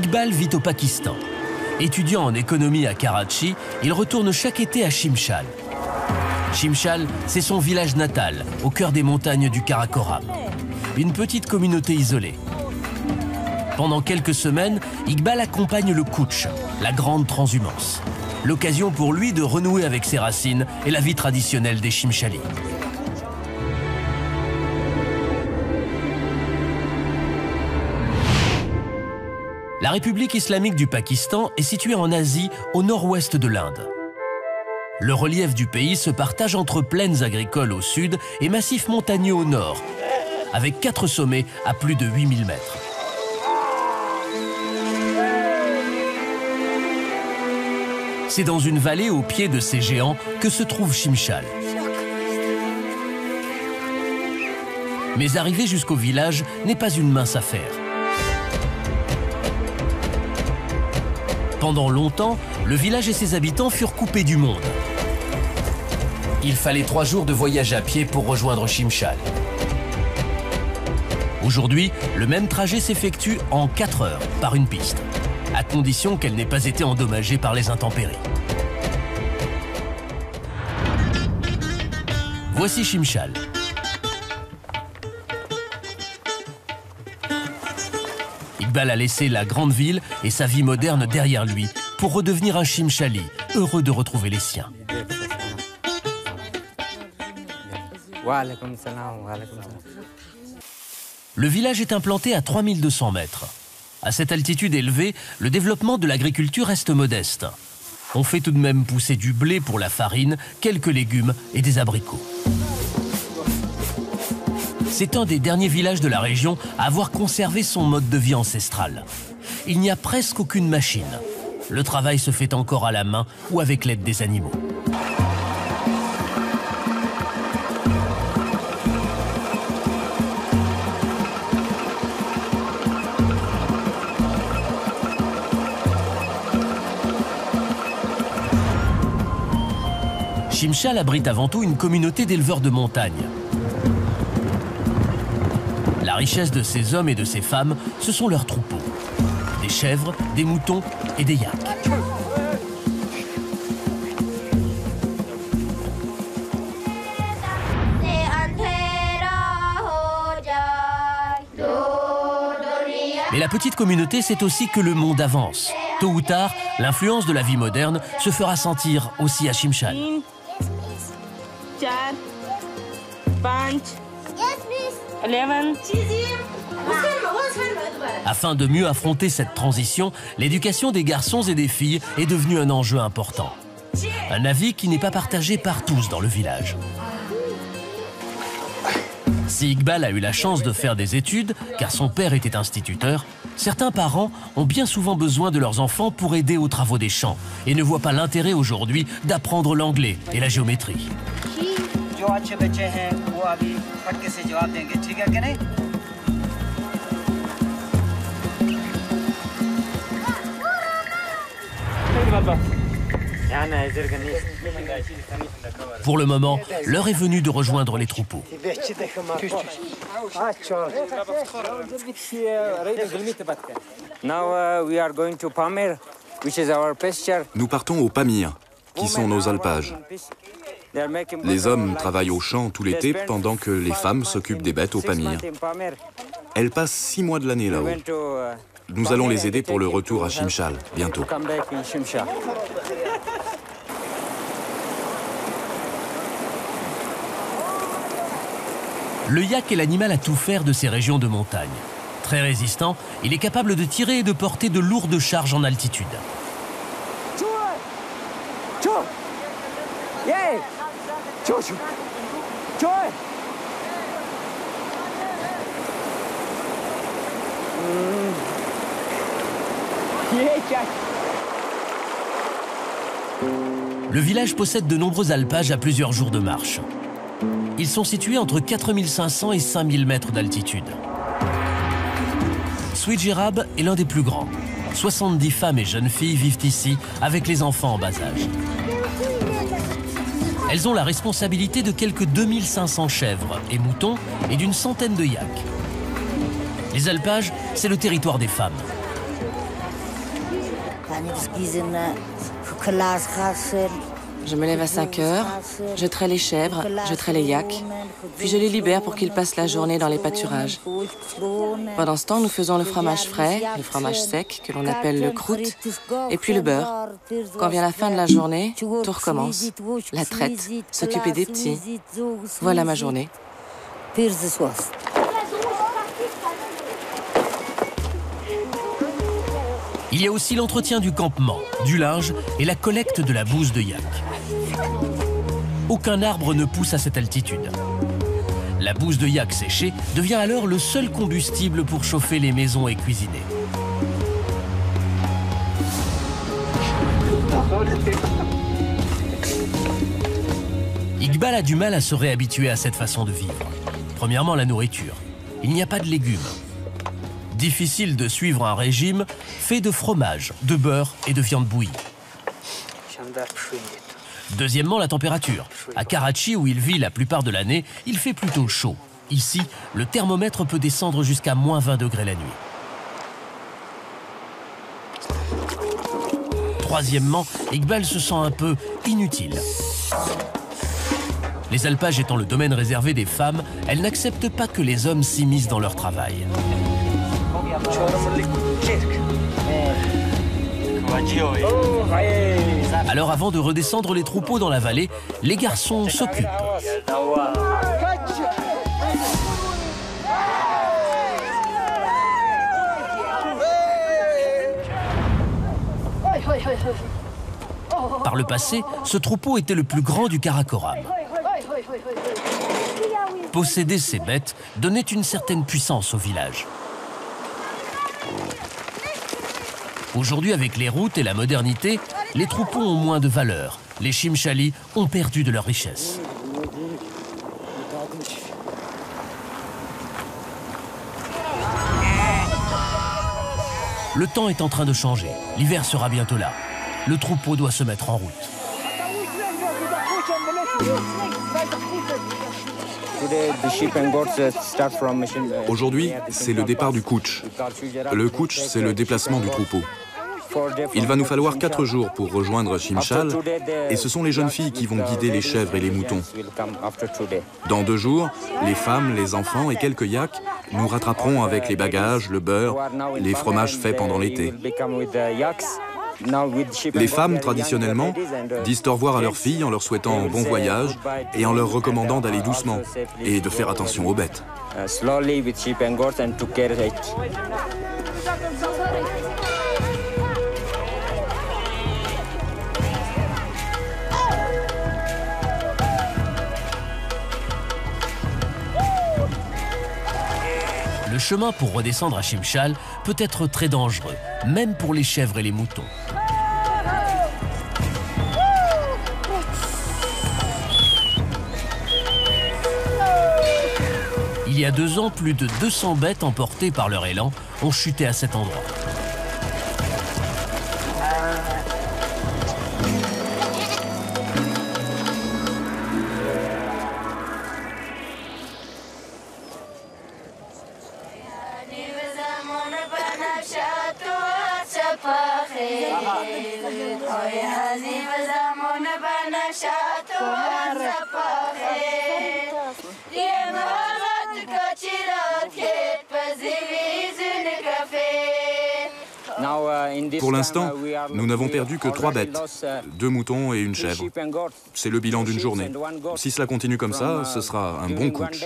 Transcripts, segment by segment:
Iqbal vit au Pakistan. Étudiant en économie à Karachi, il retourne chaque été à Shimshal. Shimshal, c'est son village natal, au cœur des montagnes du Karakoram. Une petite communauté isolée. Pendant quelques semaines, Iqbal accompagne le Kutch, la grande transhumance. L'occasion pour lui de renouer avec ses racines et la vie traditionnelle des Shimshalis. La République islamique du Pakistan est située en Asie, au nord-ouest de l'Inde. Le relief du pays se partage entre plaines agricoles au sud et massifs montagneux au nord, avec 4 sommets à plus de 8000 mètres. C'est dans une vallée au pied de ces géants que se trouve Shimshal. Mais arriver jusqu'au village n'est pas une mince affaire. Pendant longtemps, le village et ses habitants furent coupés du monde. Il fallait 3 jours de voyage à pied pour rejoindre Shimshal. Aujourd'hui, le même trajet s'effectue en 4 heures par une piste, à condition qu'elle n'ait pas été endommagée par les intempéries. Voici Shimshal. Iqbal a laissé la grande ville et sa vie moderne derrière lui pour redevenir un Shimshali, heureux de retrouver les siens. Le village est implanté à 3200 mètres. À cette altitude élevée, le développement de l'agriculture reste modeste. On fait tout de même pousser du blé pour la farine, quelques légumes et des abricots. C'est un des derniers villages de la région à avoir conservé son mode de vie ancestral. Il n'y a presque aucune machine. Le travail se fait encore à la main ou avec l'aide des animaux. Shimshal abrite avant tout une communauté d'éleveurs de montagne. La richesse de ces hommes et de ces femmes, ce sont leurs troupeaux. Des chèvres, des moutons et des yaks. Mais la petite communauté sait aussi que le monde avance. Tôt ou tard, l'influence de la vie moderne se fera sentir aussi à Shimshal. Afin de mieux affronter cette transition, l'éducation des garçons et des filles est devenue un enjeu important. Un avis qui n'est pas partagé par tous dans le village. Si Iqbal a eu la chance de faire des études, car son père était instituteur, certains parents ont bien souvent besoin de leurs enfants pour aider aux travaux des champs et ne voient pas l'intérêt aujourd'hui d'apprendre l'anglais et la géométrie. Pour le moment, l'heure est venue de rejoindre les troupeaux. Nous partons au Pamir, qui sont nos alpages. Les hommes travaillent au champ tout l'été pendant que les femmes s'occupent des bêtes au Pamir. Elles passent 6 mois de l'année là-haut. Nous allons les aider pour le retour à Shimshal, bientôt. Le yak est l'animal à tout faire de ces régions de montagne. Très résistant, il est capable de tirer et de porter de lourdes charges en altitude. Le village possède de nombreux alpages à plusieurs jours de marche. Ils sont situés entre 4500 et 5000 mètres d'altitude. Swijerab est l'un des plus grands. 70 femmes et jeunes filles vivent ici avec les enfants en bas âge. Elles ont la responsabilité de quelques 2500 chèvres et moutons et d'une centaine de yaks. Les alpages, c'est le territoire des femmes. Je me lève à 5 heures, je traite les chèvres, je traite les yaks, puis je les libère pour qu'ils passent la journée dans les pâturages. Pendant ce temps, nous faisons le fromage frais, le fromage sec, que l'on appelle le croûte, et puis le beurre. Quand vient la fin de la journée, tout recommence. La traite, s'occuper des petits. Voilà ma journée. Il y a aussi l'entretien du campement, du linge et la collecte de la bouse de yak. Aucun arbre ne pousse à cette altitude. La bouse de yak séchée devient alors le seul combustible pour chauffer les maisons et cuisiner. Iqbal a du mal à se réhabituer à cette façon de vivre. Premièrement, la nourriture. Il n'y a pas de légumes. Difficile de suivre un régime fait de fromage, de beurre et de viande bouillie. Deuxièmement, la température. À Karachi, où il vit la plupart de l'année, il fait plutôt chaud. Ici, le thermomètre peut descendre jusqu'à moins 20 degrés la nuit. Troisièmement, Iqbal se sent un peu inutile. Les alpages étant le domaine réservé des femmes, elles n'acceptent pas que les hommes s'immiscent dans leur travail. Alors avant de redescendre les troupeaux dans la vallée, les garçons s'occupent. Par le passé, ce troupeau était le plus grand du Karakoram. Posséder ces bêtes donnait une certaine puissance au village. Aujourd'hui, avec les routes et la modernité, les troupeaux ont moins de valeur. Les Chimchali ont perdu de leur richesse. Le temps est en train de changer. L'hiver sera bientôt là. Le troupeau doit se mettre en route. Aujourd'hui, c'est le départ du couch. Le couch, c'est le déplacement du troupeau. Il va nous falloir 4 jours pour rejoindre Chimchal, et ce sont les jeunes filles qui vont guider les chèvres et les moutons. Dans 2 jours, les femmes, les enfants et quelques yaks nous rattraperont avec les bagages, le beurre, les fromages faits pendant l'été. Les femmes, traditionnellement, disent au revoir à leurs filles en leur souhaitant bon voyage et en leur recommandant d'aller doucement et de faire attention aux bêtes. Le chemin pour redescendre à Chimchal peut être très dangereux, même pour les chèvres et les moutons. Il y a 2 ans, plus de 200 bêtes emportées par leur élan ont chuté à cet endroit. Pour l'instant, nous n'avons perdu que 3 bêtes, 2 moutons et une chèvre. C'est le bilan d'une journée. Si cela continue comme ça, ce sera un bon couch.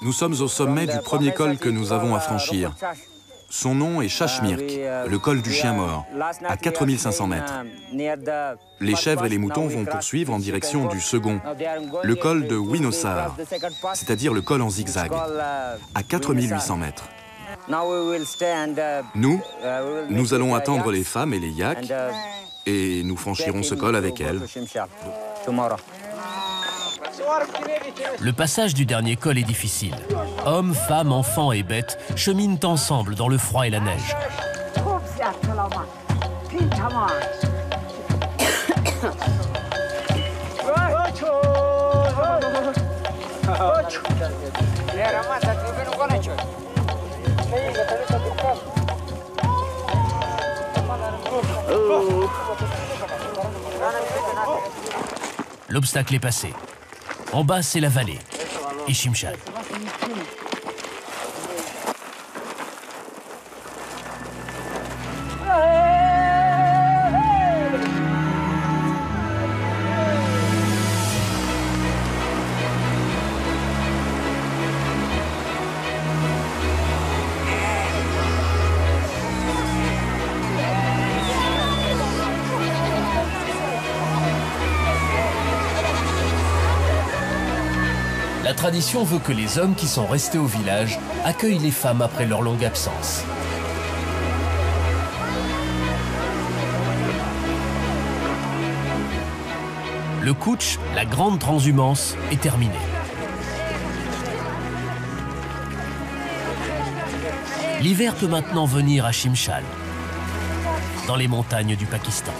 Nous sommes au sommet du premier col que nous avons à franchir. Son nom est Shashmirk, le col du chien mort, à 4500 mètres. Les chèvres et les moutons vont poursuivre en direction du second, le col de Winosar, c'est-à-dire le col en zigzag, à 4800 mètres. Nous allons attendre les femmes et les yaks, et nous franchirons ce col avec elles. Le passage du dernier col est difficile. Hommes, femmes, enfants et bêtes cheminent ensemble dans le froid et la neige. L'obstacle est passé. En bas, c'est la vallée et Shimshal. La tradition veut que les hommes qui sont restés au village accueillent les femmes après leur longue absence. Le kutch, la grande transhumance, est terminé. L'hiver peut maintenant venir à Shimshal, dans les montagnes du Pakistan.